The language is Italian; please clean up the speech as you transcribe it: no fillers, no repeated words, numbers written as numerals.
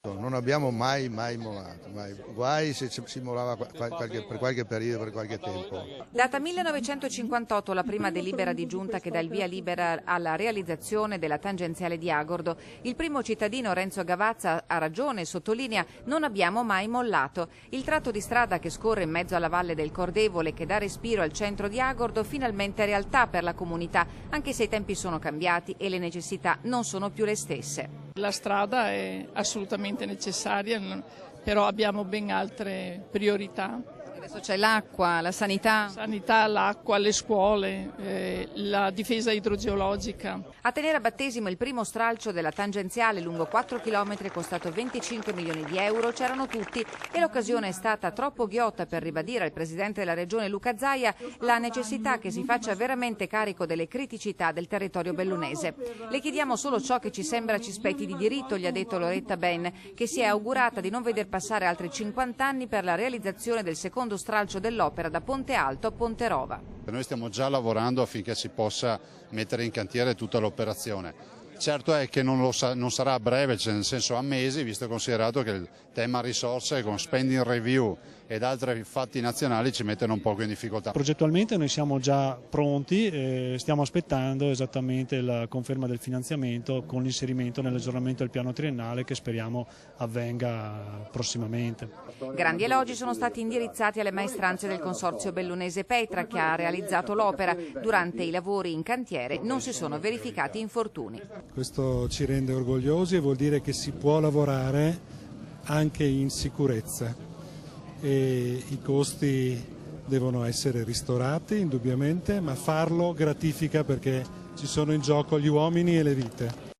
Non abbiamo mai mollato, mai. Guai se si mollava per qualche periodo, per qualche tempo. Data 1958 la prima delibera di giunta che dà il via libera alla realizzazione della tangenziale di Agordo. Il primo cittadino Renzo Gavazza ha ragione e sottolinea: non abbiamo mai mollato. Il tratto di strada che scorre in mezzo alla valle del Cordevole, che dà respiro al centro di Agordo, finalmente è realtà per la comunità, anche se i tempi sono cambiati e le necessità non sono più le stesse. La strada è assolutamente necessaria, però abbiamo ben altre priorità. Adesso c'è l'acqua, la sanità. Sanità, l'acqua, le scuole, la difesa idrogeologica. A tenere a battesimo il primo stralcio della tangenziale lungo 4 km costato 25 milioni di euro, c'erano tutti e l'occasione è stata troppo ghiotta per ribadire al presidente della regione Luca Zaia la necessità che si faccia veramente carico delle criticità del territorio bellunese. Le chiediamo solo ciò che ci sembra ci spetti di diritto, gli ha detto Loretta Ben, che si è augurata di non veder passare altri 50 anni per la realizzazione del secondo stralcio dell'opera da Ponte Alto a Ponterova. Noi stiamo già lavorando affinché si possa mettere in cantiere tutta l'operazione. Certo è che non sarà a breve, cioè nel senso a mesi, visto e considerato che il tema risorse con spending review ed altri fatti nazionali ci mettono un poco in difficoltà. Progettualmente noi siamo già pronti, stiamo aspettando esattamente la conferma del finanziamento con l'inserimento nell'aggiornamento del piano triennale che speriamo avvenga prossimamente. Grandi elogi sono stati indirizzati alle maestranze del consorzio bellunese Petra che ha realizzato l'opera. Durante i lavori in cantiere non si sono verificati infortuni. Questo ci rende orgogliosi e vuol dire che si può lavorare anche in sicurezza e i costi devono essere ristorati indubbiamente, ma farlo gratifica perché ci sono in gioco gli uomini e le vite.